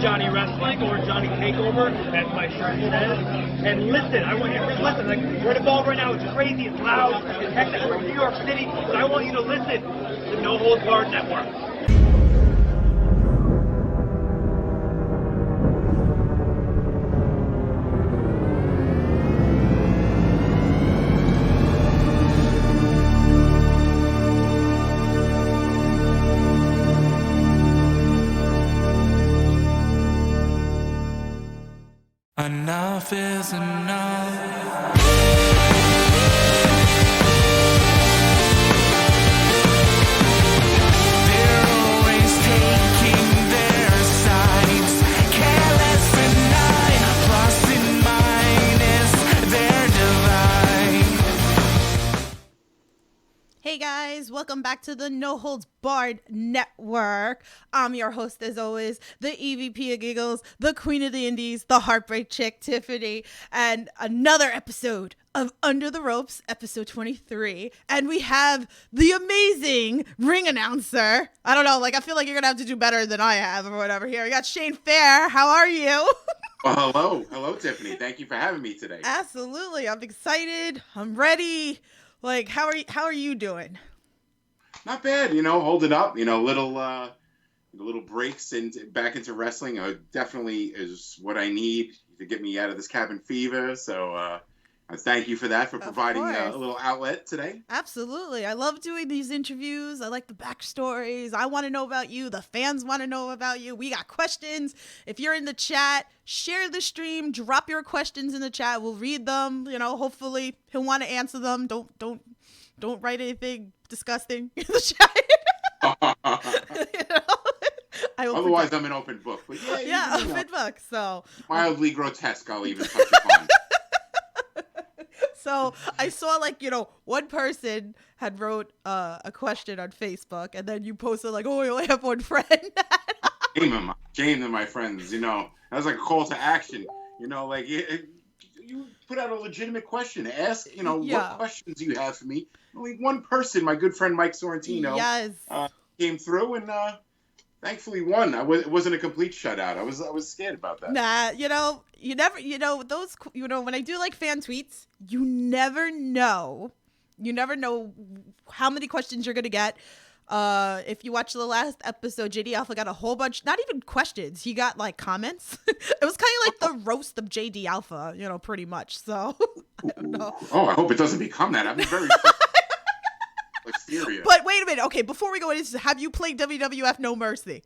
Johnny Wrestling or Johnny Takeover, as my shirt says. And listen, I want you to listen. Like, we're involved right now. It's crazy. It's loud. It's hectic. We're in New York City. But I want you to listen to the No Holds Barred Network. Enough is enough. They're always taking their sides, careless and plus and minus their divide. Hey guys, welcome back to the No Holds Barred Network. I'm your host as always, the EVP of Giggles, the Queen of the Indies, the Heartbreak Chick, Tiffany, and another episode of Under the Ropes, episode 23. And we have the amazing ring announcer. I don't know, I feel like you're gonna have to do better than I have or whatever here. We got Shane Fair. How are you? Well, hello, Tiffany. Thank you for having me today. Absolutely. I'm excited. I'm ready. How are you doing? Not bad, holding up. Little breaks and back into wrestling. Definitely is what I need to get me out of this cabin fever. So I thank you for that, for providing a little outlet today. Absolutely. I love doing these interviews. I like the backstories. I want to know about you. The fans want to know about you. We got questions. If you're in the chat, share the stream. Drop your questions in the chat. We'll read them. Hopefully he'll want to answer them. Don't write anything disgusting in the chat. Otherwise, I'm an open book. But open book. So mildly grotesque, I'll even touch upon. So I saw one person had wrote a question on Facebook, and then you posted oh, I only have one friend. Shame to my friends. That was like a call to action. You put out a legitimate question. Ask, what questions do you have for me? Only one person, my good friend Mike Sorrentino, came through and thankfully won. It wasn't a complete shutout. I was scared about that. Nah, you never, those, when I do fan tweets, you never know how many questions you're going to get. If you watch the last episode, JD Alpha got a whole bunch, not even questions. He got comments. It was kind of like the roast of JD Alpha, pretty much. So I don't know. Oh, I hope it doesn't become that. I'm very serious. But wait a minute. Okay, before we go into this, have you played WWF No Mercy?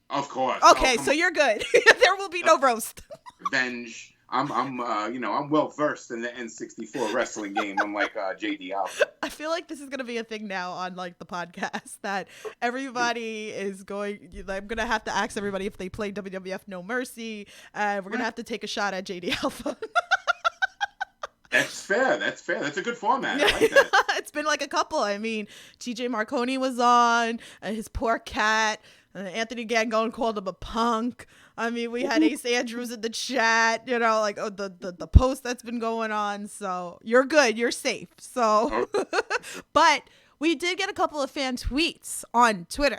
Of course. Okay, so you're good. There will be no roast. Revenge. I'm well versed in the N64 wrestling game, unlike JD Alpha. I feel like this is gonna be a thing now on the podcast that everybody is going. I'm gonna have to ask everybody if they play WWF No Mercy, and we're gonna have to take a shot at JD Alpha. That's fair. That's a good format. I like that. It's been a couple. I mean, TJ Marconi was on, his poor cat. Anthony Gangone called him a punk. I mean, we had Ace Andrews in the chat, the post that's been going on. So you're good. You're safe. So, but we did get a couple of fan tweets on Twitter.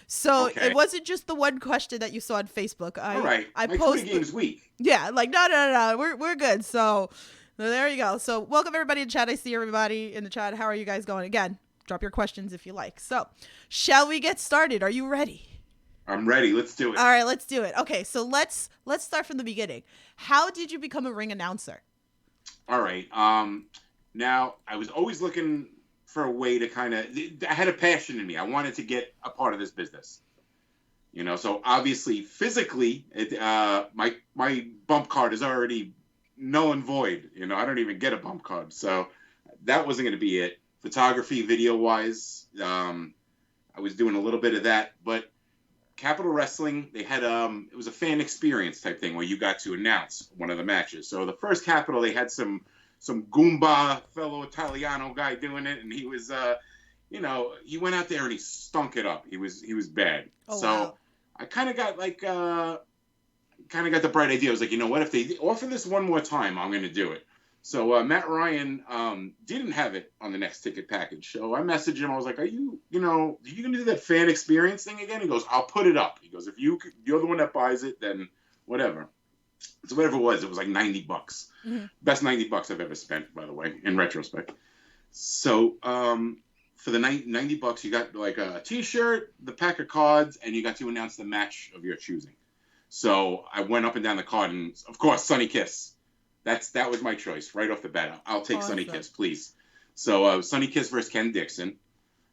So It wasn't just the one question that you saw on Facebook. All right. I posted. My game's weak. Yeah. No. We're good. So there you go. So welcome everybody in chat. I see everybody in the chat. How are you guys going? Again, drop your questions if you like. So shall we get started? Are you ready? I'm ready. Let's do it. All right, let's do it. Okay, so let's start from the beginning. How did you become a ring announcer? All right. Now, I was always looking for a way to I had a passion in me. I wanted to get a part of this business. So obviously, physically, my bump card is already null and void. I don't even get a bump card. So that wasn't going to be it. Photography, video-wise, I was doing a little bit of that, but Capital Wrestling, they had it was a fan experience type thing where you got to announce one of the matches. So the first Capital, they had some Goomba fellow Italiano guy doing it, and he was he went out there and he stunk it up. He was bad. Oh, so wow. I kind of got the bright idea. I was like, you know what, if they offer this one more time, I'm going to do it. So Matt Ryan didn't have it on the next ticket package. So I messaged him. I was like, are you going to do that fan experience thing again? He goes, I'll put it up. He goes, if you're the one that buys it, then whatever. So whatever it was like $90. Mm-hmm. Best $90 I've ever spent, by the way, in retrospect. So for the $90, you got like a T-shirt, the pack of cards, and you got to announce the match of your choosing. So I went up and down the card, and of course, Sunny Kiss. That was my choice right off the bat. I'll take Sunny Kiss, please. So Sunny Kiss versus Ken Dixon,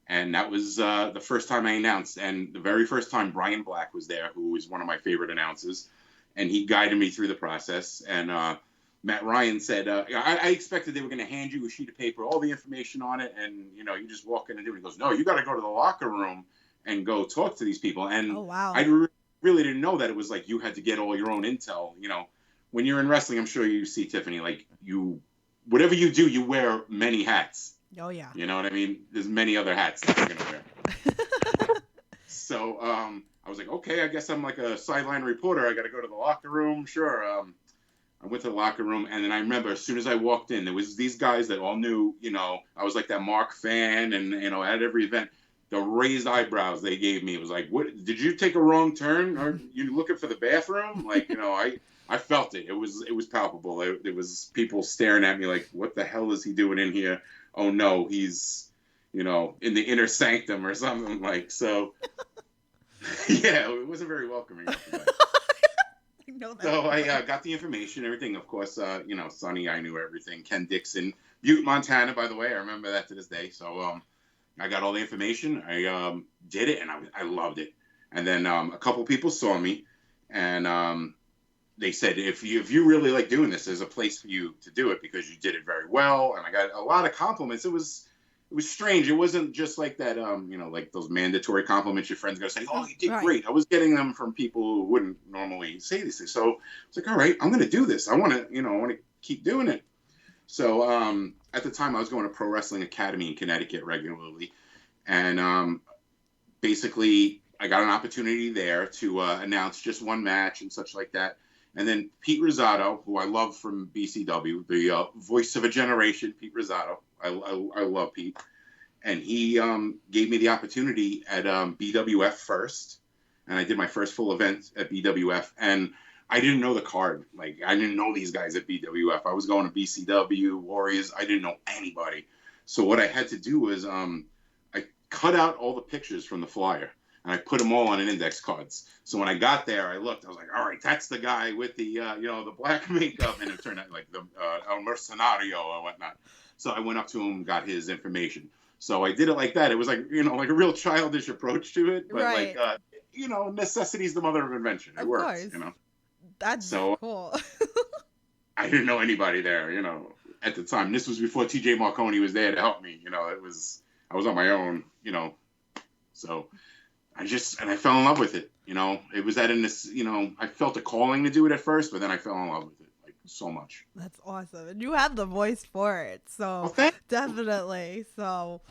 and that was the first time I announced, and the very first time Brian Black was there, who was one of my favorite announcers, and he guided me through the process. And Matt Ryan said, I expected they were going to hand you a sheet of paper, all the information on it, and you just walk in and do it. He goes, no, you got to go to the locker room and go talk to these people. And I really didn't know that it was like you had to get all your own intel. When you're in wrestling, I'm sure you see, Tiffany, like whatever you do, you wear many hats. Oh, yeah. You know what I mean? There's many other hats that you're going to wear. So I was like, okay, I guess I'm like a sideline reporter. I got to go to the locker room. Sure. I went to the locker room, and then I remember as soon as I walked in, there was these guys that all knew, I was like that Mark fan, and, at every event, the raised eyebrows they gave me, it was like, what, did you take a wrong turn? Are you looking for the bathroom? Like, I felt it. It was palpable. There was people staring at me like, what the hell is he doing in here? Oh no, he's, in the inner sanctum or something like, so yeah, it wasn't very welcoming. So I got the information, everything. Of course, Sonny, I knew everything. Ken Dixon, Butte, Montana, by the way. I remember that to this day. So I got all the information. I did it, and I loved it. And then a couple people saw me, and they said, if you really like doing this, there's a place for you to do it because you did it very well. And I got a lot of compliments. It was strange. It wasn't just like that, like those mandatory compliments your friends going to say, oh, you did great. I was getting them from people who wouldn't normally say these things. So it's like, all right, I'm going to do this. I want to keep doing it. So at the time I was going to Pro Wrestling Academy in Connecticut regularly. And basically I got an opportunity there to announce just one match and such like that. And then Pete Rosado, who I love from BCW, the voice of a generation, Pete Rosado. I love Pete. And he gave me the opportunity at BWF first. And I did my first full event at BWF. And I didn't know the card. Like, I didn't know these guys at BWF. I was going to BCW, Warriors. I didn't know anybody. So what I had to do was I cut out all the pictures from the flyer. And I put them all on an index cards. So when I got there, I looked. I was like, all right, that's the guy with the, the black makeup. And it turned out like the El Mercenario or whatnot. So I went up to him, got his information. So I did it like that. It was like, like a real childish approach to it. But like, necessity is the mother of invention. It works, That's so cool. I didn't know anybody there, at the time. This was before TJ Marconi was there to help me. I was on my own, So I fell in love with it. It was that in this, I felt a calling to do it at first, but then I fell in love with it like so much. That's awesome. And you have the voice for it. So definitely. So,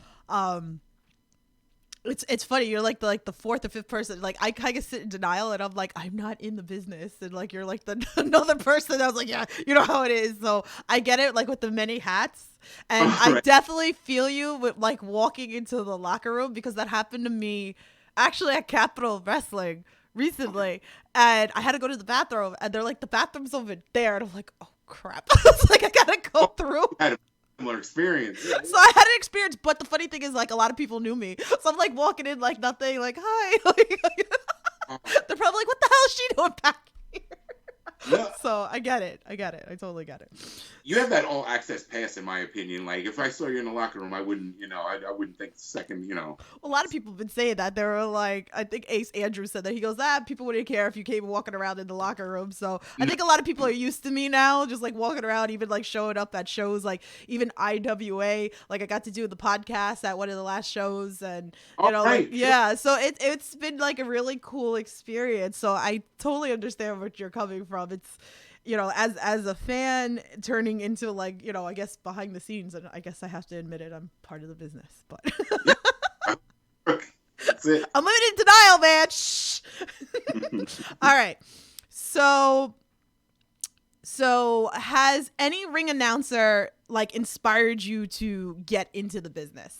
it's funny. You're like the fourth or fifth person. Like I kind of sit in denial and I'm like, I'm not in the business. And like, you're like another person. I was like, yeah, you know how it is. So I get it. Like with the many hats. And I definitely feel you with like walking into the locker room because that happened to me actually at Capitol Wrestling recently, and I had to go to the bathroom, and they're like, the bathroom's over there, and I'm like, oh crap. It's like I gotta go through. I had a similar experience. So I had an experience, but the funny thing is like a lot of people knew me, so I'm like walking in like nothing, like hi. They're probably like, what the hell is she doing back here? Yeah. So I get it. I totally get it. You have that all access pass, in my opinion. Like if I saw you in the locker room, I wouldn't, I wouldn't think a second, A lot of people have been saying that. They were like, I think Ace Andrews said that. He goes, people wouldn't care if you came walking around in the locker room. So I think a lot of people are used to me now, just like walking around, even like showing up at shows, like even IWA. Like I got to do the podcast at one of the last shows, and yeah. So it's been like a really cool experience. So I totally understand what you're coming from. It's, as a fan turning into like, I guess behind the scenes, and I guess I have to admit it, I'm part of the business, but that's it. I'm living in denial, man. Shh. All right. So So has any ring announcer like inspired you to get into the business?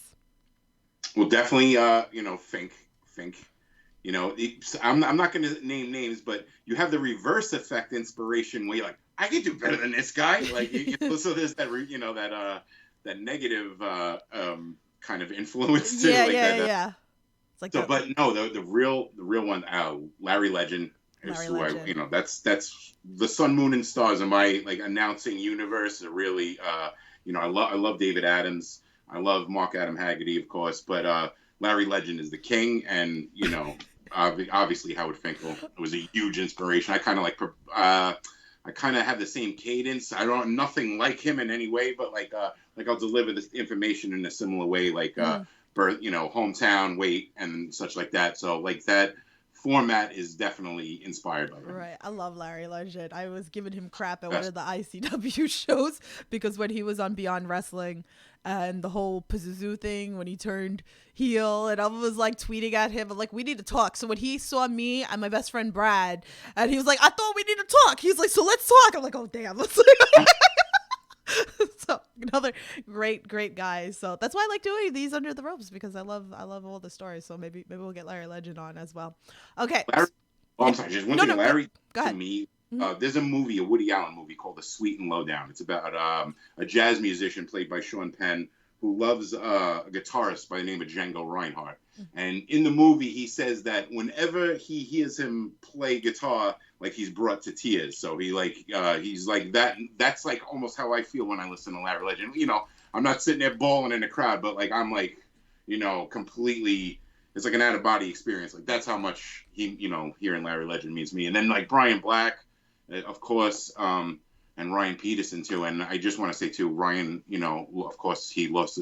Well, definitely, Fink. I'm not going to name names, but you have the reverse effect inspiration where you're like, I can do better than this guy. Like, so there's that, that negative kind of influence too. Yeah, like yeah, that. yeah. It's like So, that. but no, the real one, Larry Legend is Larry who Legend. that's the Sun, Moon, and Stars in my like announcing universe. Are really, I love David Adams. I love Mark Adam Haggerty, of course, but Larry Legend is the king, and obviously Howard Finkel was a huge inspiration. I kind of I kind of have the same cadence. I don't nothing like him in any way, but like I'll deliver this information in a similar way, like birth, hometown, weight, and such like that. So like that format is definitely inspired by him. Right. I love Larry Legend. I was giving him crap at one Best. of the ICW shows because when he was on Beyond Wrestling and the whole Pazuzu thing, when he turned heel, and I was like tweeting at him, I'm like, we need to talk. So when he saw me and my best friend Brad, and he was like, I thought we need to talk. He's like, so let's talk. I'm like, oh, damn. Let's So another great guy. So that's why I like doing these under the ropes, because I love all the stories. So maybe we'll get Larry Legend on as well. Okay. Larry, I'm sorry, just one thing. Larry, go to ahead. me, there's a movie, Woody Allen movie called The Sweet and Lowdown. It's about a jazz musician played by Sean Penn who loves a guitarist by the name of Django Reinhardt. And in the movie, he says that whenever he hears him play guitar, like he's brought to tears. So he's like that. That's like almost how I feel when I listen to Larry Legend. I'm not sitting there bawling in the crowd, but like I'm like, completely. It's like an out of body experience. Like that's how much hearing Larry Legend means to me. And then like Brian Black, of course, and Ryan Peterson too. And I just want to say too, Ryan, of course he lost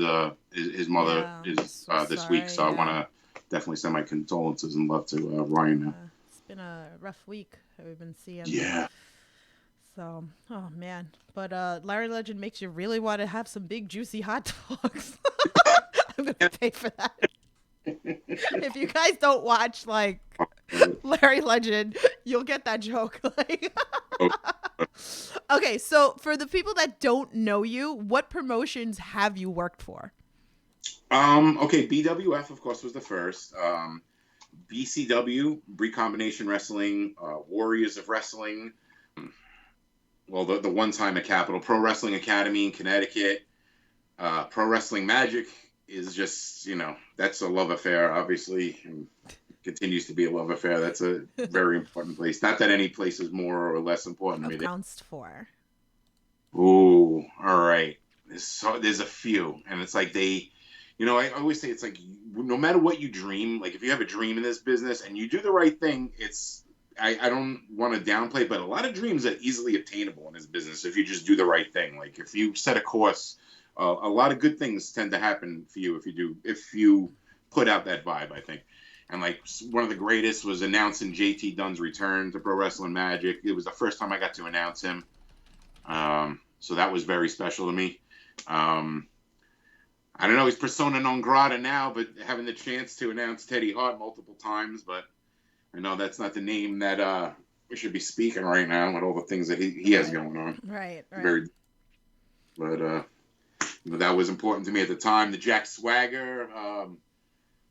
his mother this week, so I want to definitely send my condolences and love to Ryan. It's been a rough week that we've been seeing. Yeah. So, oh man, but Larry Legend makes you really want to have some big juicy hot dogs. I'm gonna pay for that. If you guys don't watch like Larry Legend, you'll get that joke. Okay, so for the people that don't know you, what promotions have you worked for? Okay, BWF of course was the first. BCW, Recombination Wrestling, Warriors of Wrestling. Well, the one time at Capitol, Pro Wrestling Academy in Connecticut, Pro Wrestling Magic is just, that's a love affair, obviously, and continues to be a love affair. That's a very important place. Not that any place is more or less important to me. Accounts for. Ooh, all right. There's a few, and it's like I always say it's like no matter what you dream, like if you have a dream in this business and you do the right thing, I don't want to downplay, but a lot of dreams are easily obtainable in this business if you just do the right thing. Like if you set a course, a lot of good things tend to happen for you if you put out that vibe, I think. And like one of the greatest was announcing JT Dunn's return to Pro Wrestling Magic. It was the first time I got to announce him. So that was very special to me. I don't know, he's persona non grata now, but having the chance to announce Teddy Hart multiple times, but I know that's not the name that we should be speaking right now with all the things that he has going on. Right. But that was important to me at the time. The Jack Swagger,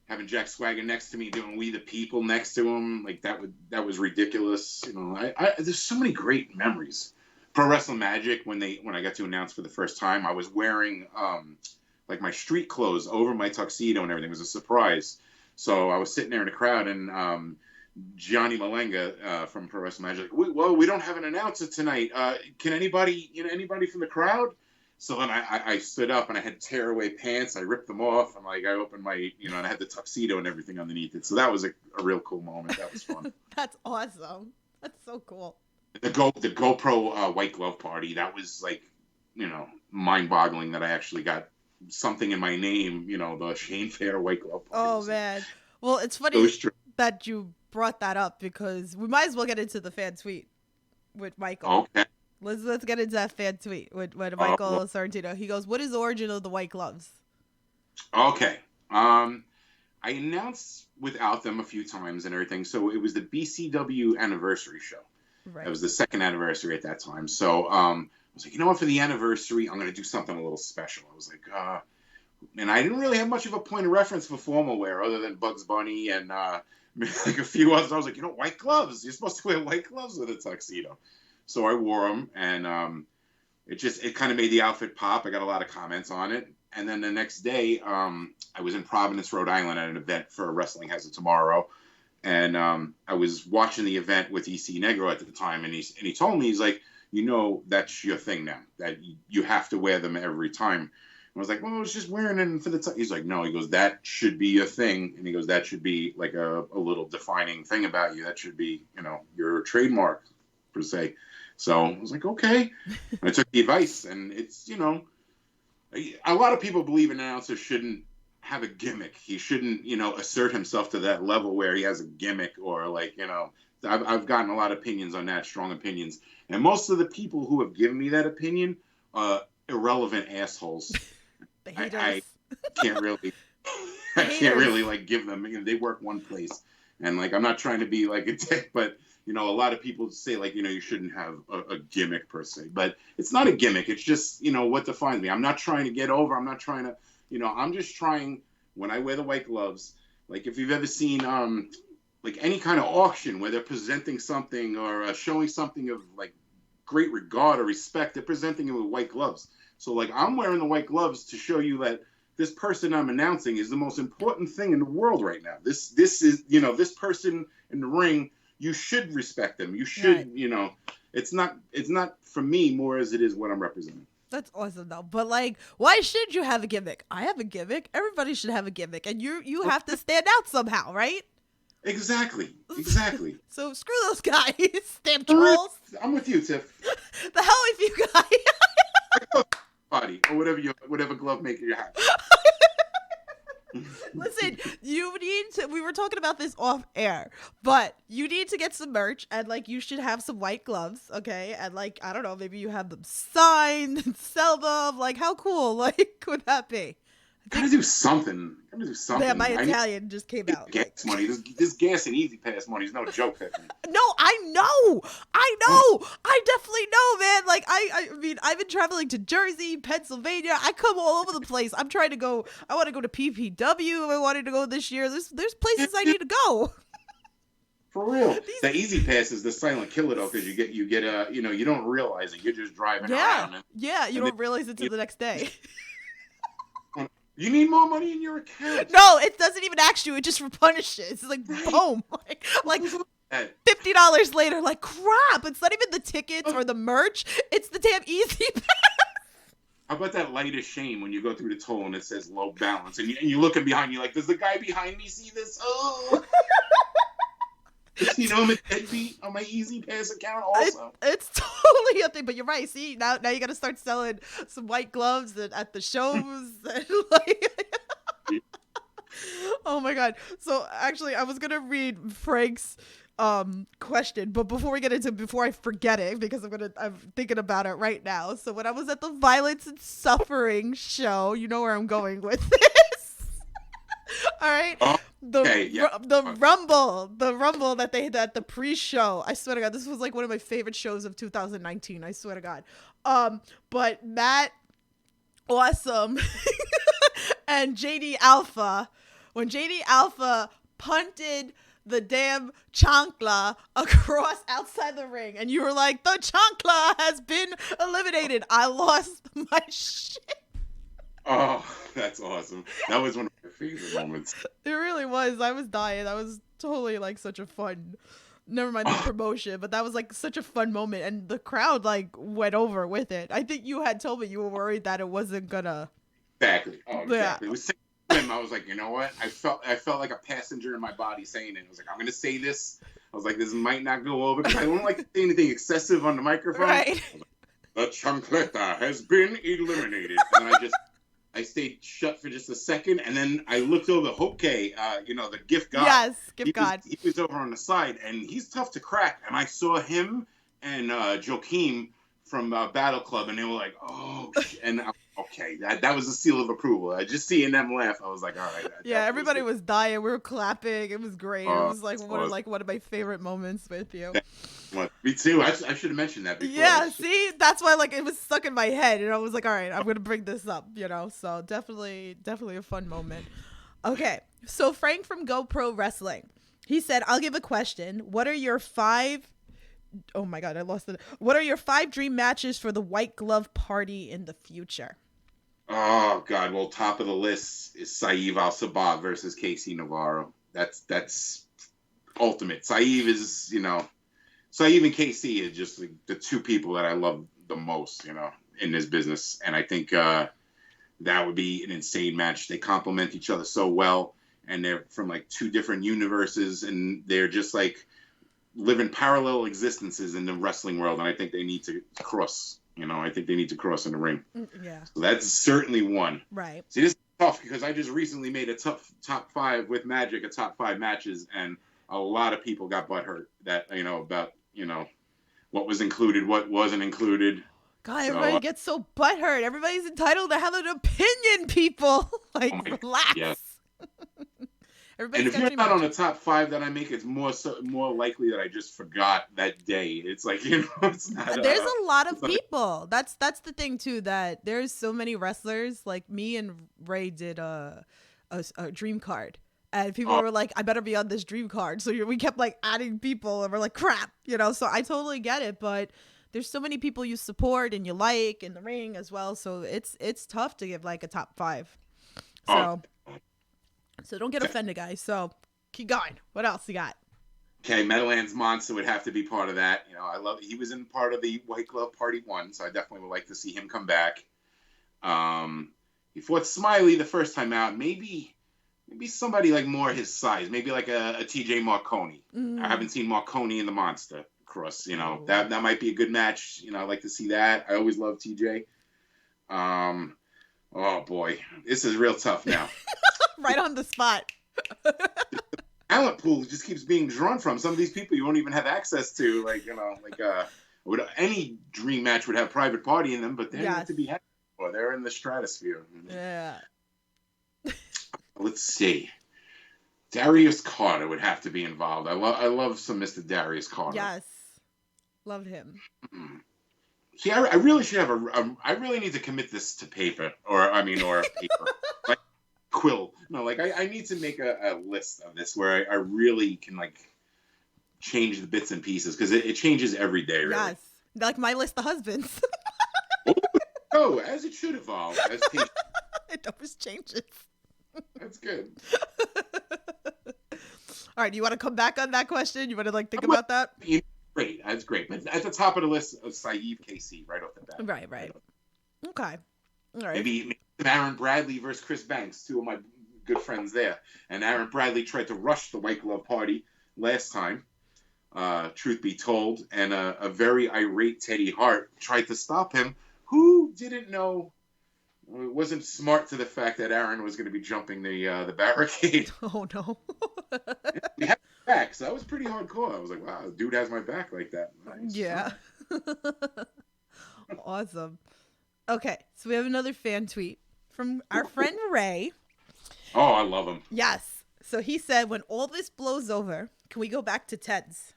having Jack Swagger next to me, doing We the People next to him, like that was ridiculous. There's so many great memories. Pro Wrestling Magic, when I got to announce for the first time, I was wearing like my street clothes over my tuxedo and everything. It was a surprise. So I was sitting there in the crowd, and Johnny Malenga from Pro Wrestling Magic, we don't have an announcer tonight. Can anybody from the crowd? So then I stood up and I had tearaway pants. I ripped them off and I opened my, and I had the tuxedo and everything underneath it. So that was a real cool moment. That was fun. That's awesome. That's so cool. The GoPro white glove party, that was like, mind-boggling that I actually got something in my name, the Shane Fair white glove party. Oh, man. Well, it's funny that you brought that up because we might as well get into the fan tweet with Michael. Okay. Let's get into that fan tweet with Michael Sorrentino. He goes, what is the origin of the white gloves? Okay. I announced without them a few times and everything. So it was the BCW anniversary show. Right. It was the second anniversary at that time. So I was like, you know what, for the anniversary, I'm going to do something a little special. I was like, and I didn't really have much of a point of reference for formal wear other than Bugs Bunny and like a few others. I was like, you know, white gloves. You're supposed to wear white gloves with a tuxedo. So I wore them, and it kind of made the outfit pop. I got a lot of comments on it. And then the next day, I was in Providence, Rhode Island at an event for Wrestling Has It Tomorrow. And I was watching the event with EC Negro at the time, and he told me, he's like, you know, that's your thing now, that you have to wear them every time. I was like, well, I was just wearing it for the time. He's like, no, he goes, that should be your thing. And he goes, that should be like a little defining thing about you. That should be, you know, your trademark, per se. So I was like, okay. And I took the advice, and it's, you know, a lot of people believe an announcer shouldn't have a gimmick. He shouldn't, you know, assert himself to that level where he has a gimmick, or like, you know, I've gotten a lot of opinions on that, strong opinions. And most of the people who have given me that opinion are irrelevant assholes. I can't really, like give them, you know, they work one place, and like, I'm not trying to be like a dick, but you know, a lot of people say like, you know, you shouldn't have a gimmick per se, but it's not a gimmick. It's just, you know, what defines me. I'm not trying to get over. I'm not trying to, you know, I'm just trying, when I wear the white gloves, like if you've ever seen like any kind of auction where they're presenting something or showing something of like great regard or respect, they're presenting it with white gloves. So like, I'm wearing the white gloves to show you that this person I'm announcing is the most important thing in the world right now. This is, you know, this person in the ring, you should respect them. You should, right. You know, it's not for me more as it is what I'm representing. That's awesome though. But like, why should you have a gimmick? I have a gimmick. Everybody should have a gimmick, and you have to stand out somehow, right? Exactly. So screw those guys, damn trolls. I'm with you, Tiff. The hell with you guys. Body or whatever glove maker you have. Listen, you need to, we were talking about this off air, but you need to get some merch, and like, you should have some white gloves, okay? And like, I don't know, maybe you have them signed and sell them. Like, how cool like would that be? Gotta do something. Yeah, my Italian just came out. Gas money. This gas and Easy Pass money is no joke, Tiffany. No, I know. I definitely know, man. Like, I mean, I've been traveling to Jersey, Pennsylvania. I come all over the place. I'm trying to go. I want to go to PPW. I wanted to go this year. There's places I need to go. For real. The Easy Pass is the silent killer though, because you get you know, you don't realize it. You're just driving around. You don't realize it till the next day. You need more money in your account. No, it doesn't even ask you. It just punishes. It's like, boom. Like $50 later. Like, crap. It's not even the tickets or the merch. It's the damn Easy Pass. How about that light of shame when you go through the toll and it says low balance, and you're looking behind you like, does the guy behind me see this? Oh. You know, I'm a deadbeat on my Easy Pass account also. It's totally a thing, but you're right. See, now you got to start selling some white gloves at the shows. And like, oh my God. So actually, I was going to read Frank's question, but before I forget it, because I'm thinking about it right now. So when I was at the Violence and Suffering show, you know where I'm going with this. All right. The Rumble that they had at the pre-show. I swear to God, this was like one of my favorite shows of 2019. I swear to God. But Matt, Awesome, and JD Alpha, when JD Alpha punted the damn chancla across outside the ring, and you were like, the chancla has been eliminated. I lost my shit. Oh, that's awesome. That was one of my favorite moments. It really was. I was dying. That was totally like such a fun, never mind the promotion, but that was like such a fun moment. And the crowd like went over with it. I think you had told me you were worried that it wasn't gonna. Exactly. Oh, exactly. Yeah. It was I was like, you know what? I felt like a passenger in my body saying it. I was like, I'm going to say this. I was like, this might not go over because I don't like to say anything excessive on the microphone. Right. The chancleta has been eliminated. And I stayed shut for just a second, and then I looked over Hoke, you know, the gift god. Yes, gift god. He was over on the side, and he's tough to crack. And I saw him and Joaquim from Battle Club, and they were like, "Oh," and okay, that was a seal of approval. Just seeing them laugh, I was like, "All right." Yeah, everybody was dying. We were clapping. It was great. It was like one of my favorite moments with you. Me too. I should have mentioned that before. Yeah, see, that's why like it was stuck in my head, and I was like, all right, I'm gonna bring this up, you know. So definitely a fun moment. Okay, so Frank from GoPro Wrestling, he said, I'll give a question. What are your 5? Oh my God, I lost it. What are your 5 dream matches for the White Glove Party in the future? Oh God! Well, top of the list is Saeed Al Sabah versus Casey Navarro. That's ultimate. Saeed is, Saeed and Casey is just like the two people that I love the most, in this business, and I think that would be an insane match. They complement each other so well, and they're from like 2 different universes, and they're just like living parallel existences in the wrestling world, and I think they need to cross. I think they need to cross in the ring. Yeah. So that's certainly one. Right. See, this is tough because I just recently made a top 5 with Magic, a top 5 matches, and a lot of people got butthurt that, about, what was included, what wasn't included. God, everybody gets so butthurt. Everybody's entitled to have an opinion, people. Like, relax. Yeah. And Everybody's if you're not on the top 5 that I make, it's more likely that I just forgot that day. It's like, it's not. There's a lot of people. That's the thing too. That there's so many wrestlers. Like me and Ray did a dream card, and people were like, "I better be on this dream card." So we kept like adding people, and we're like, "Crap," So I totally get it, but there's so many people you support and you like in the ring as well. So it's tough to give like a top 5. So don't get offended, guys. So keep going. What else you got? Okay, Meadowlands Monster would have to be part of that. I love it. He was in part of the White Glove Party 1, so I definitely would like to see him come back. He fought Smiley the first time out. Maybe somebody like more his size. Maybe like a TJ Marconi. I haven't seen Marconi in the Monster Cross. That might be a good match. I'd like to see that. I always love TJ. Oh boy, this is real tough now. Right on the spot. Talent pool just keeps being drawn from. Some of these people you won't even have access to. Any dream match would have Private Party in them, but they're not to be had. Or they're in the stratosphere. Yeah. Let's see. Darius Carter would have to be involved. I love some Mr. Darius Carter. Yes. Love him. See, I really should have I really need to commit this to paper, or paper. Like quill. No, I need to make a list of this where I really can change the bits and pieces, because it changes every day, really. Yes. Like my list of husbands. Oh, as it should evolve. It always changes. That's good. All right, do you want to come back on that question? You want to think about that? Great, that's great. But at the top of the list of Saeed KC right off the bat. Right. Okay. All right. Maybe Aaron Bradley versus Chris Banks, 2 of my good friends there. And Aaron Bradley tried to rush the White Glove Party last time, truth be told. And a very irate Teddy Hart tried to stop him, who didn't know, wasn't smart to the fact that Aaron was going to be jumping the barricade. Oh, no. We had back, so that was pretty hardcore. I was like, wow, dude has my back like that. Nice. Yeah. Awesome. Okay, so we have another fan tweet from our friend Ray. Oh, I love him. Yes. So he said, when all this blows over, can we go back to Ted's?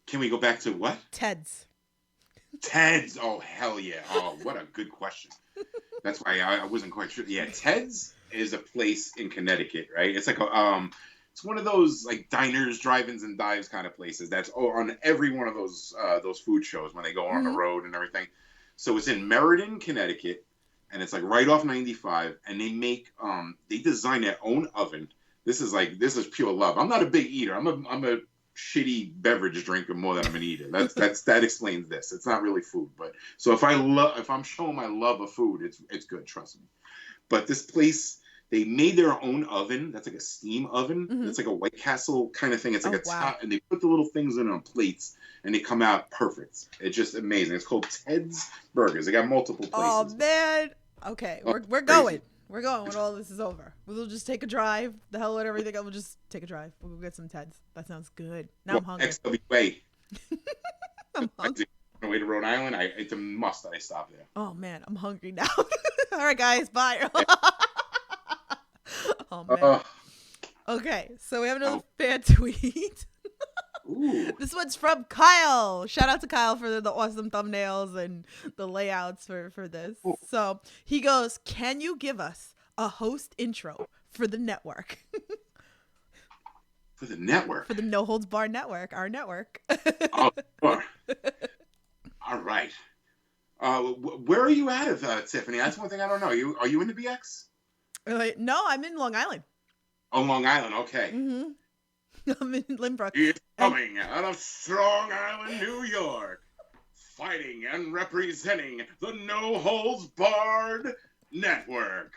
Can we go back to what? Ted's. Ted's. Oh, hell yeah. Oh, what a good question. That's why I wasn't quite sure. Yeah, Ted's is a place in Connecticut, right? It's like it's one of those diners, drive-ins, and dives kind of places. That's on every one of those food shows when they go on the road and everything. So it's in Meriden, Connecticut, and it's right off 95. And they make they design their own oven. This is pure love. I'm not a big eater. I'm a shitty beverage drinker more than I'm an eater. That explains this. It's not really food, but so if I'm showing my love of food, it's good. Trust me. But this place, they made their own oven. That's like a steam oven. Mm-hmm. It's like a White Castle kind of thing. It's like top, and they put the little things in on plates, and they come out perfect. It's just amazing. It's called Ted's Burgers. They got multiple places. Oh man. Okay, we're going. We're going when all this is over. We'll just take a drive. The hell with everything. We'll just take a drive. We'll go get some Ted's. That sounds good. Now I'm hungry. XWA. I'm hungry. Way to Rhode Island, it's a must that I stop there. Oh man, I'm hungry now. All right, guys, bye. Oh man. Uh, Okay, so we have another fan tweet. ooh. This one's from Kyle. Shout out to Kyle for the awesome thumbnails and the layouts for this. Ooh. So he goes, "Can you give us a host intro for the network?" For the network. For the No Holds Bar network, our network. Oh, sure. All right. Where are you at, Tiffany? That's one thing I don't know. Are you in the BX? No, I'm in Long Island. Oh, Long Island. Okay. Mm-hmm. I'm in Lynbrook. He's coming out of Strong Island, New York, fighting and representing the No Holds Barred Network.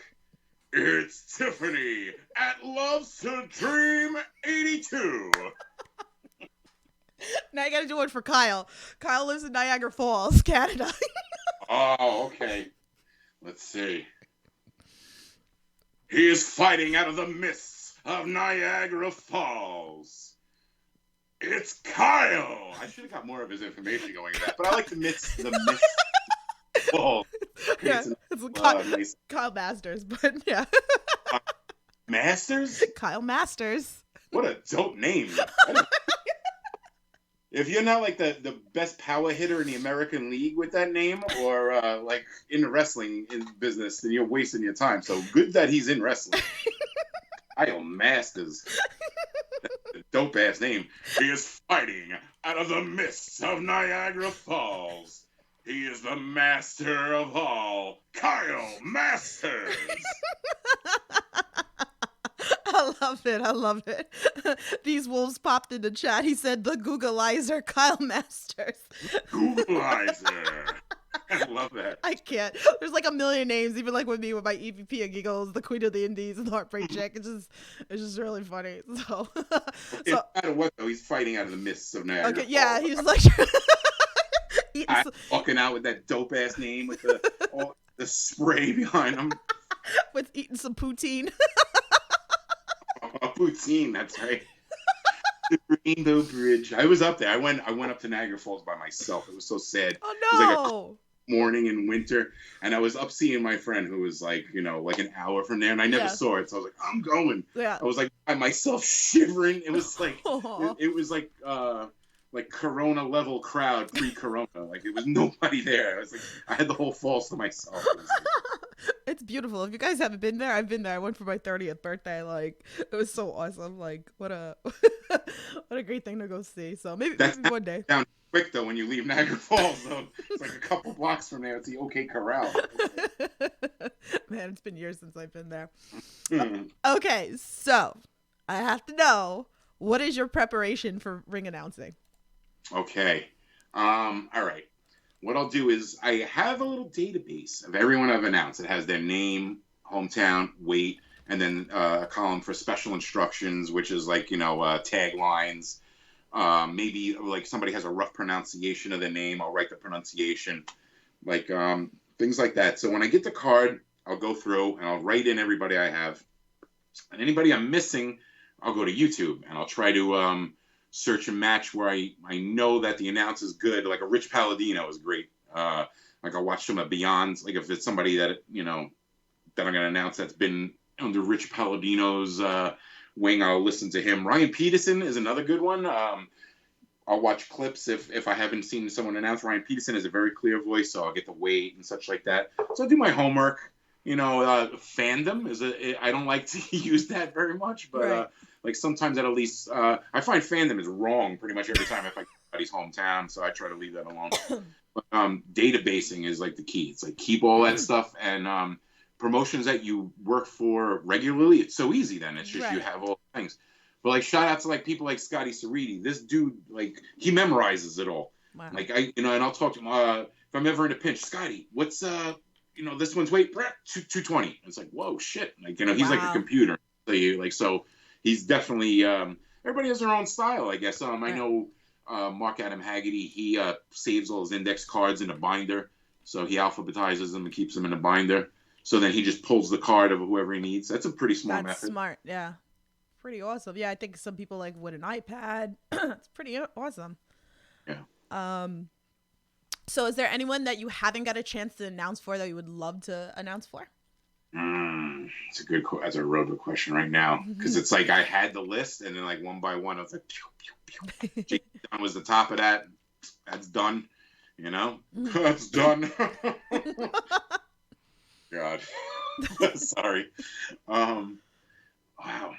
It's Tiffany at Loves to Dream 82. Now I gotta do one for Kyle. Kyle lives in Niagara Falls, Canada. Oh, okay. Let's see. He is fighting out of the mists of Niagara Falls. It's Kyle. I should have got more of his information going into that, but I like the mists. Oh, Yeah, it's nice. Kyle Masters, but yeah. Masters? Kyle Masters. What a dope name. If you're not like the best power hitter in the American League with that name, or like in the wrestling business, then you're wasting your time. So good that he's in wrestling. Kyle Masters. That's a dope ass name. He is fighting out of the mists of Niagara Falls. He is the master of all, Kyle Masters. I love it. I love it. These wolves popped in the chat. He said the Googleizer, Kyle Masters. Googleizer. I love that. I can't. There's like a million names, even like with me with my EVP of Giggles, the Queen of the Indies, and the Heartbreak Chick. It's just really funny. So, No matter what, though, he's fighting out of the mists of Niagara. Okay, yeah, Falls. he's like walking out with that dope ass name with the spray behind him. with eating some poutine. Poutine, that's right. The Rainbow Bridge. I was up there. I went up to Niagara Falls by myself. It was so sad. Oh It was like no! morning in winter, and I was up seeing my friend who was like, like an hour from there, and I never saw it. So I was like, I'm going. Yeah. I was like by myself shivering. It was like Aw. it was like Corona level crowd pre-Corona. Like it was nobody there. I was like I had the whole falls to myself. It was It's beautiful. If you guys haven't been there, I've been there. I went for my 30th birthday. Like it was so awesome. Like what a what a great thing to go see. So maybe one day. Down quick though when you leave Niagara Falls though. It's like a couple blocks from there. It's the OK Corral. Man, it's been years since I've been there. Hmm. Okay, so I have to know, what is your preparation for ring announcing? Okay. All right. What I'll do is I have a little database of everyone I've announced. It has their name, hometown, weight, and then a column for special instructions, which is like, taglines. Maybe like somebody has a rough pronunciation of the name, I'll write the pronunciation, like things like that. So when I get the card, I'll go through and I'll write in everybody I have. And anybody I'm missing, I'll go to YouTube and I'll try to search and match where I know that the announce is good. Like a Rich Palladino is great. Like I'll watch some of Beyond's. Like if it's somebody that that I'm gonna announce that's been under Rich Palladino's wing, I'll listen to him. Ryan Peterson is another good one. I'll watch clips if I haven't seen someone announce. Ryan Peterson is a very clear voice, so I'll get the weight and such like that. So I'll do my homework. Fandom is I don't like to use that very much, but Right. Like sometimes at least I find fandom is wrong pretty much every time if I somebody's hometown, so I try to leave that alone. But databasing is like the key. It's like keep all that stuff and promotions that you work for regularly. It's so easy then. It's just you have all the things. But like shout out to like people like Scotty Cerriti. This dude like he memorizes it all. Wow. Like and I'll talk to him if I'm ever in a pinch. Scotty, what's this one's weight 220. It's like whoa shit. Like he's like a computer. So he's definitely everybody has their own style, I guess. I know Mark Adam Haggerty, he saves all his index cards in a binder. So he alphabetizes them and keeps them in a binder. So then he just pulls the card of whoever he needs. That's a pretty smart method. That's smart, yeah. Pretty awesome. Yeah, I think some people like with an iPad. It's pretty awesome. Yeah. So is there anyone that you haven't got a chance to announce for that you would love to announce for? That's a real good question right now, because it's like I had the list, and then like one by one, I was like, pew, pew, pew. Jake Dunn was the top of that. That's done. You know, that's done. God, sorry. Wow.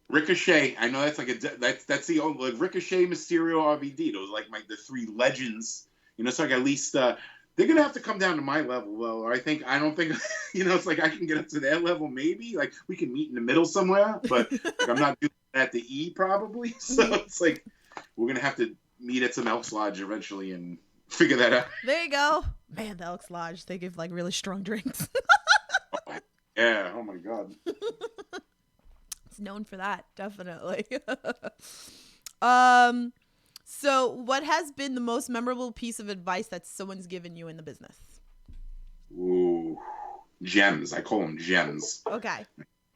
Ricochet. I know that's like that's the old like Ricochet, Mysterio, RVD. Those are like the three legends. You know, so like at least they're gonna have to come down to my level. Well, I don't think it's like I can get up to their level. Maybe like we can meet in the middle somewhere, but like, I'm not doing that at the E probably. So it's like we're gonna have to meet at some Elks Lodge eventually and figure that out. There you go. Man, the Elks Lodge, they give like really strong drinks. Yeah. Oh my God. It's known for that, definitely. So what has been the most memorable piece of advice that someone's given you in the business? Ooh, gems. I call them gems. Okay.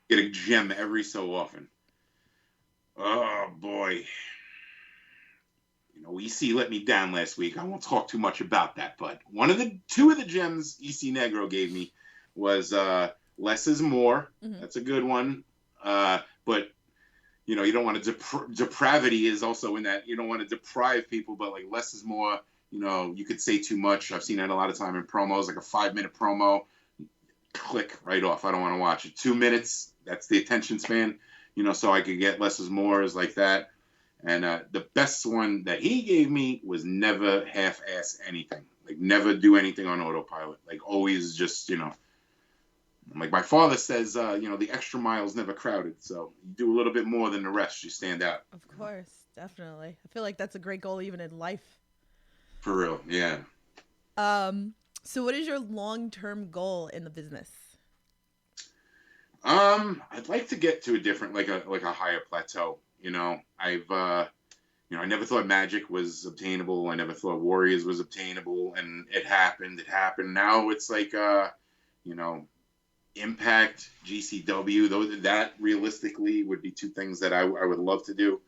Get a gem every so often. Oh boy. EC let me down last week. I won't talk too much about that, but two of the gems EC Negro gave me was less is more. Mm-hmm. That's a good one. But you don't want to depravity is also in that. You don't want to deprive people, but like less is more. You could say too much. I've seen that a lot of time in promos, like a 5-minute promo. Click right off. I don't want to watch it. 2 minutes. That's the attention span. So I could get less is more is like that. And the best one that he gave me was never half-ass anything. Like never do anything on autopilot. Like always just, like my father says, the extra mile is never crowded. So you do a little bit more than the rest. You stand out. Of course. Definitely. I feel like that's a great goal even in life. For real. Yeah. So what is your long-term goal in the business? I'd like to get to a different, like a higher plateau. I never thought Magic was obtainable. I never thought Warriors was obtainable, and it happened. Now it's like, Impact, GCW. That realistically would be two things that I would love to do.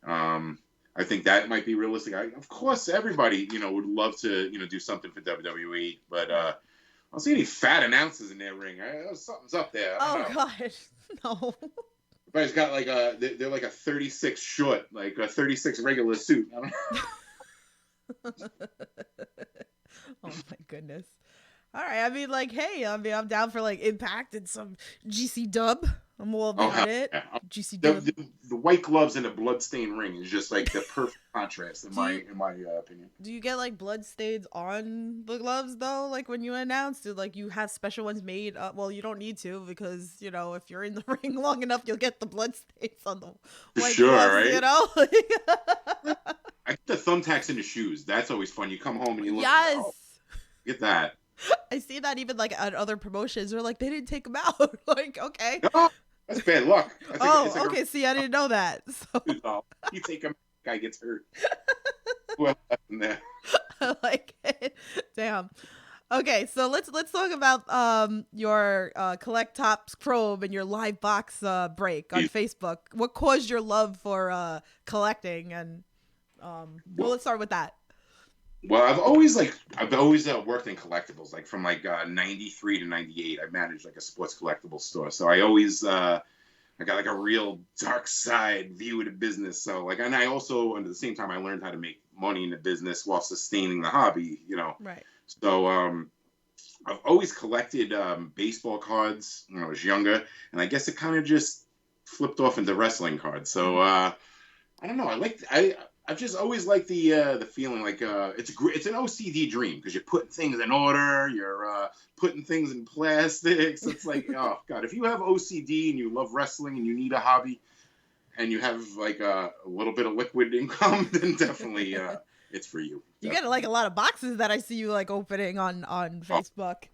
I think that might be realistic. Of course, everybody, would love to, do something for WWE, but I don't see any fat announcers in their ring. Something's up there. Oh gosh, no. Everybody's got like they're like a 36 short, like a 36 regular suit. I don't know. Oh my goodness. All right, I mean, like, hey, I'm down for like Impact and some GC Dub. I'm all about it. Yeah. GC Dub. The white gloves and the bloodstained ring is just like the perfect contrast in my opinion. Do you get like blood stains on the gloves though? Like when you announce, do like you have special ones made? Well, you don't need to because if you're in the ring long enough, you'll get the blood stains on the white gloves. Right? I get the thumbtacks in the shoes. That's always fun. You come home and you look. Yes. Get that. I see that even like at other promotions. They're like, they didn't take them out. Like, okay. No, that's bad luck. Okay. See, I didn't know that. So. You take him, guy gets hurt. Well, there. I like it. Damn. Okay, so let's talk about your Collect Tops probe and your live box break on Facebook. What caused your love for collecting? And let's start with that. Well, I've always worked in collectibles, like from like 93 to 98. I managed like a sports collectible store, so I always I got like a real dark side view of the business. So like, and I also at the same time I learned how to make money in the business while sustaining the hobby. Right. So I've always collected baseball cards when I was younger, and I guess it kind of just flipped off into wrestling cards. So I don't know. I've just always liked the feeling like it's an OCD dream because you're putting things in order, you're putting things in plastics. It's like, oh God, if you have OCD and you love wrestling and you need a hobby and you have like a little bit of liquid income, then definitely it's for you. You get like a lot of boxes that I see you like opening on Facebook.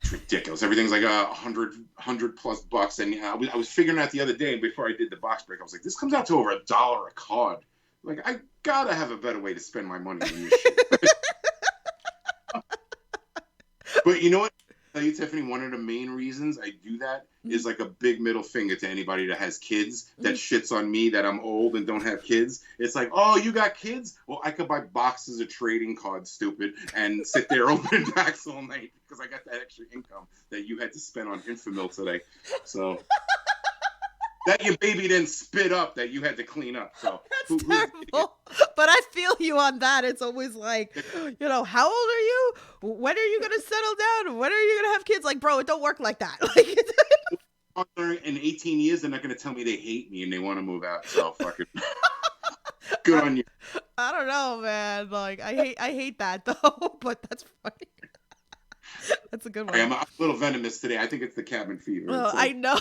It's ridiculous. Everything's like $100 plus bucks, and I was figuring out the other day before I did the box break. I was like, this comes out to over $1 a card. Like, I gotta have a better way to spend my money than this shit. But you know what? tell you, Tiffany, one of the main reasons I do that is like a big middle finger to anybody that has kids that shits on me that I'm old and don't have kids. It's like, oh, you got kids? Well, I could buy boxes of trading cards, stupid, and sit there opening packs all night because I got that extra income that you had to spend on Infamil today. So that your baby didn't spit up that you had to clean up. So That's terrible. But I feel you on that. It's always like, how old are you? When are you going to settle down? When are you going to have kids? Like, bro, it don't work like that. Like, in 18 years, they're not going to tell me they hate me and they want to move out. So fucking good on you. I don't know, man. Like, I hate that though. But that's funny. That's a good one. I'm a little venomous today. I think it's the cabin fever. Well, I know.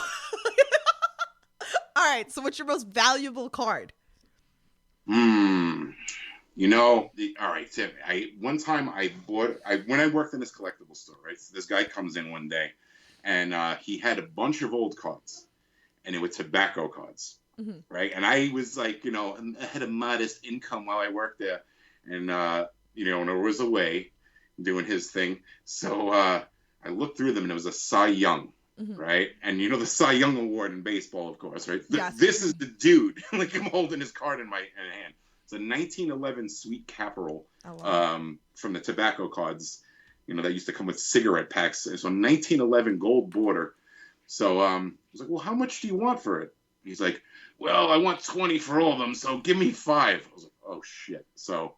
All right. So, what's your most valuable card? All right, Tim. One time when I worked in this collectible store, right? So this guy comes in one day, and he had a bunch of old cards, and it were tobacco cards, right? And I was like, I had a modest income while I worked there, and and I was away doing his thing, so I looked through them, and it was a Cy Young. Right, and the Cy Young Award in baseball, of course, right? Yes. This is the dude. Like I'm holding his card in my hand. It's a 1911 Sweet Caporal from the tobacco cards. That used to come with cigarette packs. It's a 1911 gold border. So I was like, well, how much do you want for it? He's like, well, I want 20 for all of them, so give me 5. I was like, oh shit. So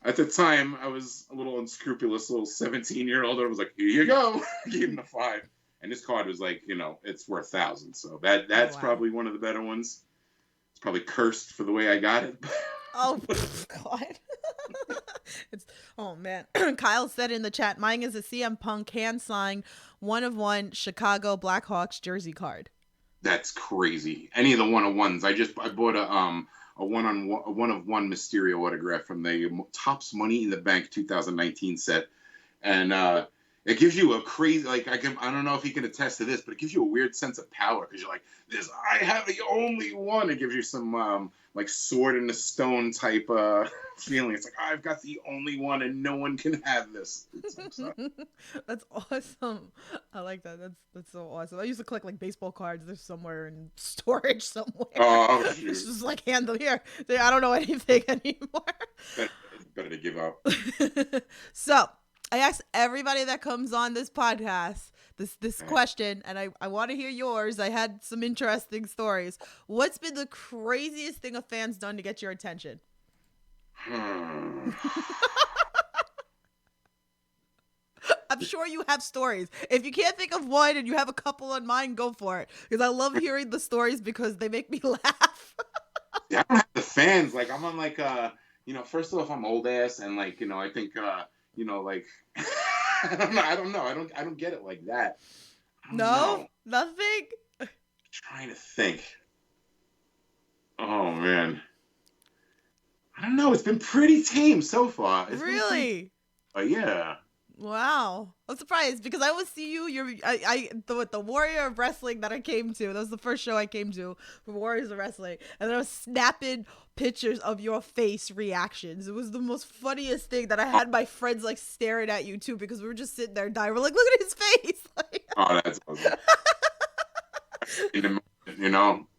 at the time, I was a little unscrupulous, little 17-year-old. I was like, here you go. I gave him the 5. And this card was like, it's worth thousands. So that's probably one of the better ones. It's probably cursed for the way I got it. Oh, God. Oh, man. Kyle said in the chat, mine is a CM Punk hand signed 1/1 Chicago Blackhawks jersey card. That's crazy. Any of the 1/1s. I bought a one of one Mysterio autograph from the Topps Money in the Bank 2019 set. And it gives you a crazy, I don't know if he can attest to this, but it gives you a weird sense of power because you're like, I have the only one. It gives you some sword in the stone type feeling. It's like, I've got the only one and no one can have this. That's awesome. I like that. That's so awesome. I used to collect baseball cards. They're somewhere in storage somewhere. Oh, shoot. It's just hand them here. I don't know anything anymore. Better to give up. So I asked everybody that comes on this podcast this question, and I want to hear yours. I had some interesting stories. What's been the craziest thing a fan's done to get your attention? I'm sure you have stories. If you can't think of one and you have a couple in mind, go for it. Because I love hearing the stories because they make me laugh. Yeah, I don't have the fans. I'm on first off, I'm old ass, and I think I don't know. I don't get it like that. No, nothing. I'm trying to think. Oh man, I don't know. It's been pretty tame so far. Really? Yeah. Wow, I'm surprised because I always see you. The Warrior of Wrestling that I came to. That was the first show I came to for Warriors of Wrestling, and then I was snapping pictures of your face reactions. It was the most funniest thing that I had my friends staring at you too because we were just sitting there dying. We're like, look at his face. Oh, that's awesome.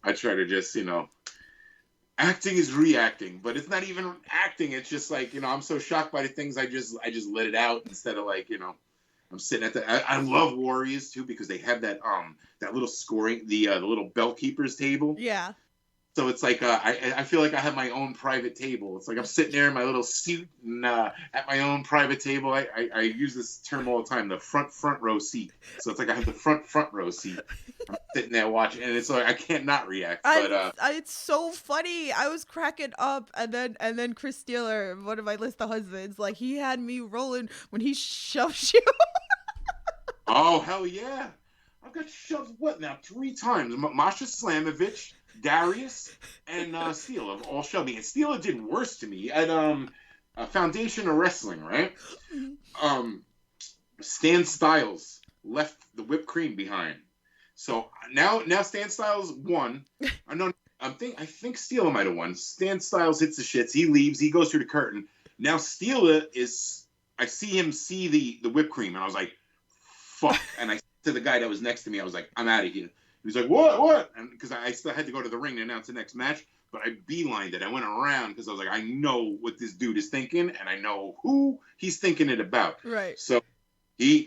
I try to just acting is reacting, but it's not even acting. It's just I'm so shocked by the things I just let it out instead of I'm sitting at I love Warriors too because they have that little scoring the little bell keepers table. Yeah. So it's I feel like I have my own private table. It's I'm sitting there in my little suit and at my own private table. I use this term all the time, the front row seat. So it's I have the front row seat. I'm sitting there watching, and it's I can't not react. But it's so funny. I was cracking up, and then Chris Steeler, one of my list of husbands, he had me rolling when he shoved you. Oh hell yeah! I've got shoved 3 times. Masha Slamovich, Darius, and Steeler all shoved me. And Steeler did worse to me at Foundation of Wrestling, right? Stan Styles left the whipped cream behind. So now Stan Styles won. I think Steeler might have won. Stan Styles hits the shits. He leaves. He goes through the curtain. Now Steeler I see him see the whipped cream, and I was like, fuck. And I said to the guy that was next to me, I was like, I'm out of here. He was like, what? And because I still had to go to the ring to announce the next match, but I beelined it. I went around because I was like, I know what this dude is thinking, and I know who he's thinking it about. Right. So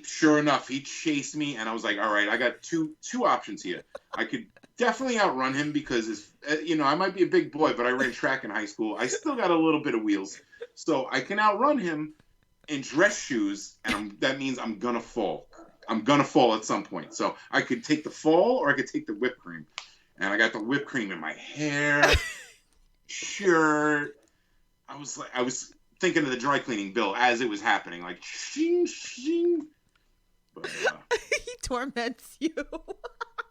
sure enough, he chased me, and I was like, all right, I got two options here. I could definitely outrun him because, I might be a big boy, but I ran track in high school. I still got a little bit of wheels. So I can outrun him in dress shoes, and that means I'm going to fall. I'm going to fall at some point. So I could take the fall or I could take the whipped cream. And I got the whipped cream in my hair, shirt. I was thinking of the dry cleaning bill as it was happening, like shing, shing. But, He torments you.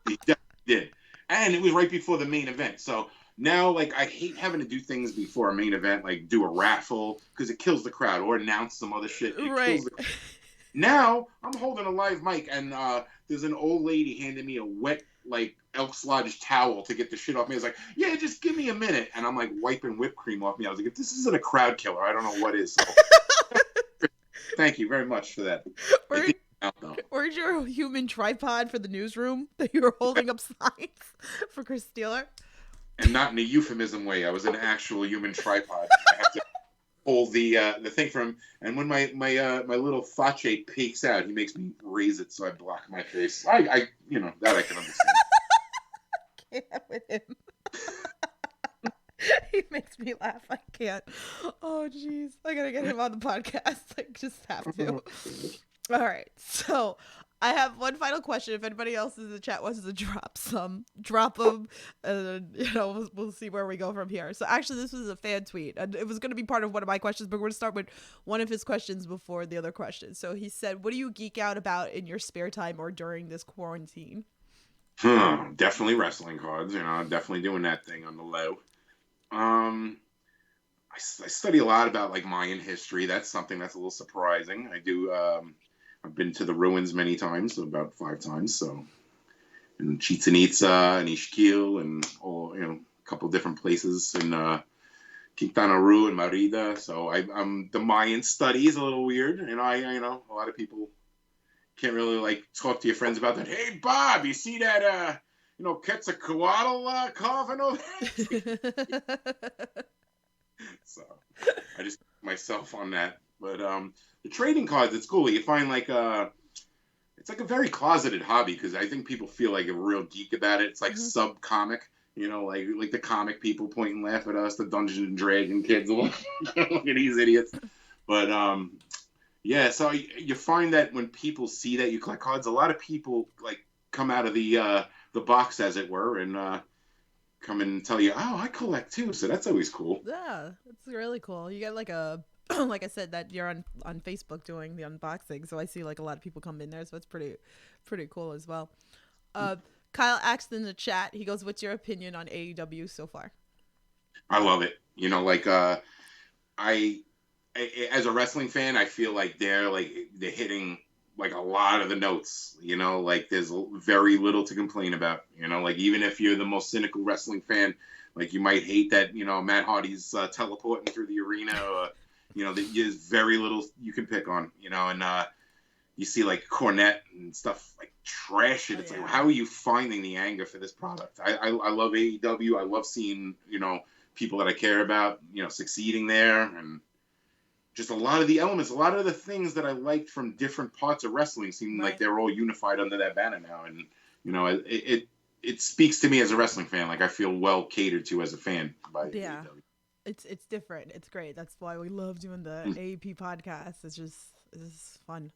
he definitely did. And it was right before the main event. So now, like, I hate having to do things before a main event, like do a raffle, because it kills the crowd, or announce some other shit. Right. Now, I'm holding a live mic, and there's an old lady handing me a wet, like, Elks Lodge towel to get the shit off me. I was like, yeah, just give me a minute. And I'm, like, wiping whipped cream off me. I was like, if this isn't a crowd killer, I don't know what is. So, thank you very much for that. Where's your human tripod for the newsroom that you were holding up signs for Chris Steeler? And not in a euphemism way. I was an actual human tripod. I have to hold the thing from him. And when my little fache peeks out, he makes me raise it so I block my face. I that I can understand. Can't with him. He makes me laugh. I can't. Oh, jeez. I gotta get him on the podcast. I just have to. All right. So I have one final question. If anybody else in the chat wants to drop them. We'll see where we go from here. So actually, this was a fan tweet. And it was going to be part of one of my questions, but we're going to start with one of his questions before the other questions. So he said, what do you geek out about in your spare time or during this quarantine? Definitely wrestling cards. Definitely doing that thing on the low. I study a lot about, like, Mayan history. That's something that's a little surprising. I do. I've been to the ruins many times, about 5 times. So, in Chichen Itza and Ixquil and a couple of different places in Quintana Roo and Merida. So I'm the Mayan study is a little weird, and a lot of people can't really, like, talk to your friends about that. Hey, Bob, you see that Quetzalcoatl carving over there? So I just myself on that. But the trading cards, it's cool. You find, like, it's like a very closeted hobby, because I think people feel like a real geek about it. It's like sub-comic, like the comic people point and laugh at us, the Dungeons and Dragon kids. Look at these idiots. But yeah, so you find that when people see that you collect cards, a lot of people, like, come out of the box, as it were, and come and tell you, oh, I collect too. So that's always cool. Yeah, it's really cool. You get, like, a like I said, that you're on Facebook doing the unboxing, so I see, like, a lot of people come in there, so it's pretty cool as well. Kyle asked in the chat, he goes, what's your opinion on AEW so far? I love it. I as a wrestling fan, I feel like they're hitting, like, a lot of the notes. Like, there's very little to complain about. Like, even if you're the most cynical wrestling fan, like, you might hate that Matt Hardy's teleporting through the arena, or there's very little you can pick on. And you see, like, Cornette and stuff, like, trash it. It's like, how are you finding the anger for this product? I love AEW. I love seeing people that I care about succeeding there, and just a lot of the elements, a lot of the things that I liked from different parts of wrestling seem like they're all unified under that banner now. And, it speaks to me as a wrestling fan. Like, I feel well catered to as a fan by AEW. It's different. It's great. That's why we love doing the AEP podcast. It's fun.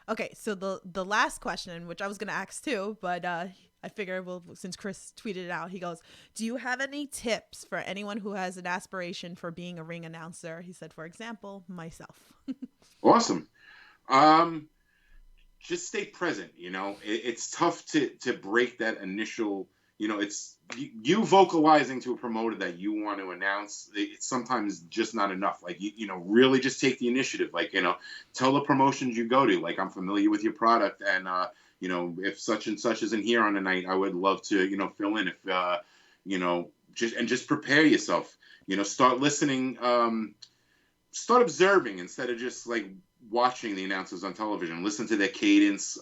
Okay, so the last question, which I was going to ask too, but I figure, since Chris tweeted it out, he goes, do you have any tips for anyone who has an aspiration for being a ring announcer? He said, for example, myself. Awesome. Just stay present. It's tough to break that initial, it's you vocalizing to a promoter that you want to announce. It's sometimes just not enough. Like, really just take the initiative. Like, tell the promotions you go to, like, I'm familiar with your product, and if such and such isn't here on the night, I would love to, fill in. If just prepare yourself. Start listening. Start observing instead of just, like, watching the announcers on television. Listen to their cadence.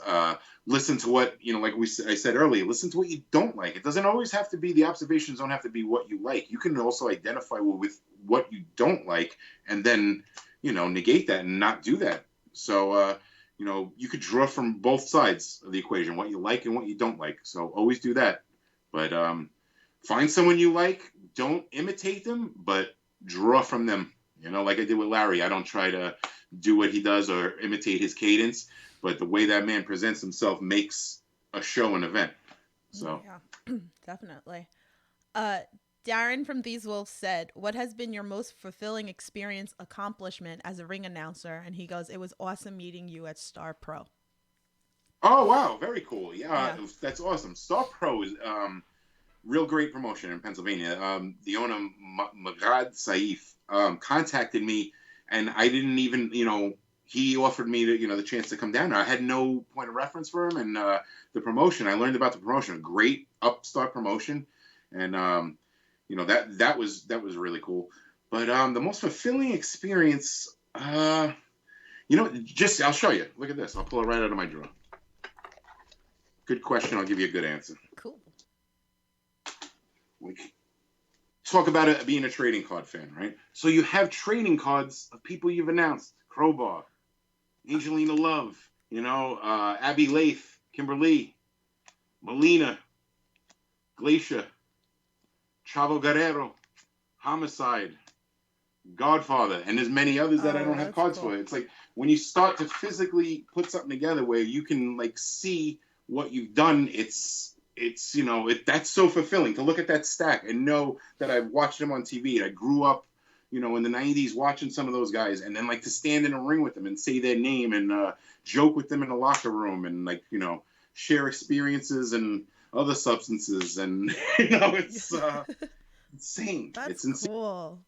Listen to what, like I said earlier, listen to what you don't like. It doesn't always have to be, the observations don't have to be what you like. You can also identify with what you don't like and then, negate that and not do that. So, you could draw from both sides of the equation, what you like and what you don't like. So always do that. But find someone you like. Don't imitate them, but draw from them. Like I did with Larry. I don't try to do what he does or imitate his cadence, but the way that man presents himself makes a show an event. So yeah, definitely. Darren from These Wolves said, "What has been your most fulfilling accomplishment as a ring announcer?" And he goes, "It was awesome meeting you at Star Pro." Oh wow, very cool. Yeah. That's awesome. Star Pro is real great promotion in Pennsylvania. The owner Magad Saif contacted me, and I didn't even, he offered me the chance to come down there. I had no point of reference for him, and the promotion. I learned about the promotion, a great upstart promotion, and that was really cool. But the most fulfilling experience, I'll show you. Look at this. I'll pull it right out of my drawer. Good question. I'll give you a good answer. Cool. Talk about it being a trading card fan, right? So you have trading cards of people you've announced: Crowbar, Angelina Love, Abby Lath, Kimberly, Melina, Glacier, Chavo Guerrero, Homicide, Godfather, and there's many others that I don't have cards for. It's like when you start to physically put something together where you can see what you've done, it's that's so fulfilling to look at that stack and know that I've watched them on TV and I grew up, in the 90s watching some of those guys, and then to stand in a ring with them and say their name and joke with them in the locker room and share experiences and other substances, and it's insane. That's insane. Cool.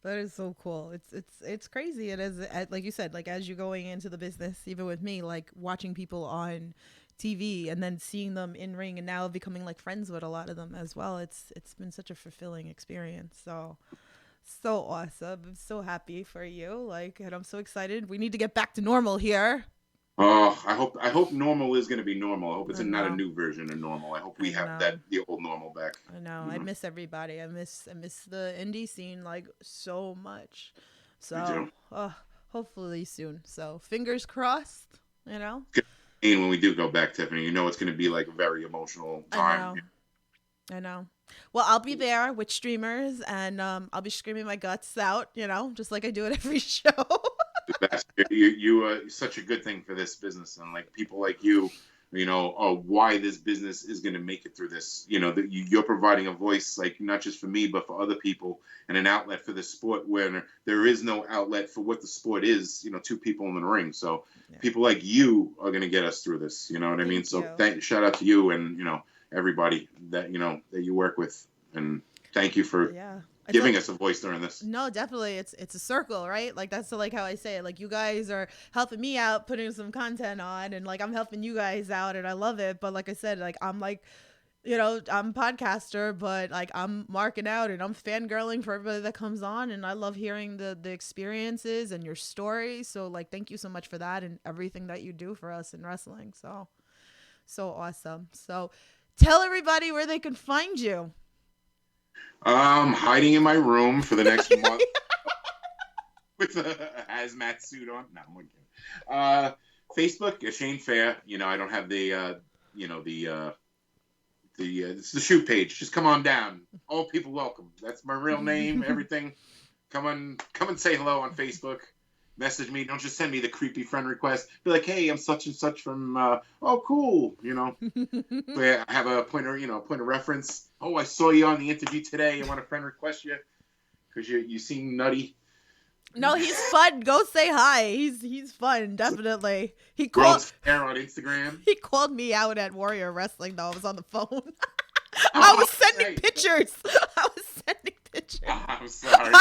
That is so cool. It's crazy. It is, like you said, as you're going into the business, even with me, watching people on TV and then seeing them in ring and now becoming friends with a lot of them as well. It's been such a fulfilling experience. So awesome. I'm so happy for you. And I'm so excited. We need to get back to normal here. Oh, I hope normal is going to be normal. I hope it's not a new version of normal. I hope we have the old normal back. I know. I miss everybody. I miss the indie scene so much. So hopefully soon. So fingers crossed. When we do go back, Tiffany, it's going to be a very emotional time. I know. Well, I'll be there with streamers, and I'll be screaming my guts out, just like I do at every show. The best. You are such a good thing for this business, and people like you, why this business is going to make it through this. You're providing a voice, not just for me, but for other people, and an outlet for the sport where there is no outlet for what the sport is. Two people in the ring. So people like you are going to get us through this. You know what I mean? So shout out to you and everybody that that you work with, and thank you for giving us a voice during this. No, definitely. It's a circle, right? That's how I say it. You guys are helping me out, putting some content on, and I'm helping you guys out, and I love it. But like I said, I'm I'm a podcaster, but I'm marking out and I'm fangirling for everybody that comes on, and I love hearing the experiences and your stories. So thank you so much for that and everything that you do for us in wrestling. So awesome. So tell everybody where they can find you. Hiding in my room for the next month with a hazmat suit on. No, I'm kidding. Facebook, Shane Fair. I don't have it's the shoot page. Just come on down. All people welcome. That's my real name. Everything. Come and say hello on Facebook. Message me. Don't just send me the creepy friend request. Be like, hey, I'm such and such from. Oh, cool. I have a point of reference. Oh, I saw you on the interview today. I want to friend request you because you seem nutty. No, he's fun. Go say hi. He's fun, definitely. World's Fair on Instagram. He called me out at Warrior Wrestling though. I was on the phone. I was sending pictures. I'm sorry.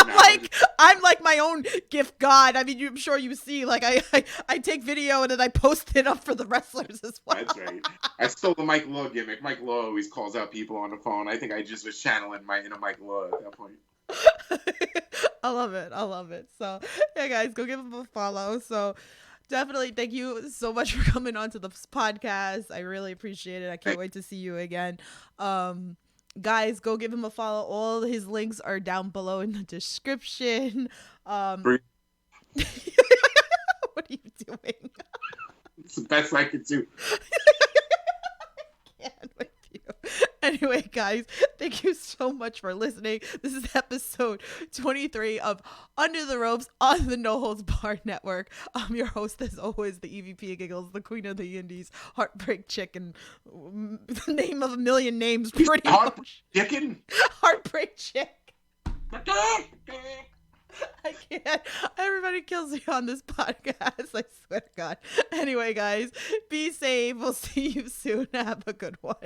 I'm my own gift god. I mean, I'm sure you see, I take video and then I post it up for the wrestlers as well. That's right. I stole the Mike Law gimmick. Mike Law always calls out people on the phone. I think I just was channeling my inner Mike Law at that point. I love it. So, yeah, guys, go give him a follow. So, Definitely. Thank you so much for coming on to the podcast. I really appreciate it. I can't wait to see you again. Guys, go give him a follow. All his links are down below in the description. What are you doing? It's the best I could do. Can't with you. Anyway, guys, thank you so much for listening. This is episode 23 of Under the Ropes on the No Holds Barred Network. I'm your host, as always, the EVP of Giggles, the Queen of the Indies, Heartbreak Chicken, the name of a million names, pretty much. Chicken? Heartbreak Chick. I can't. Everybody kills me on this podcast. I swear to God. Anyway, guys, be safe. We'll see you soon. Have a good one.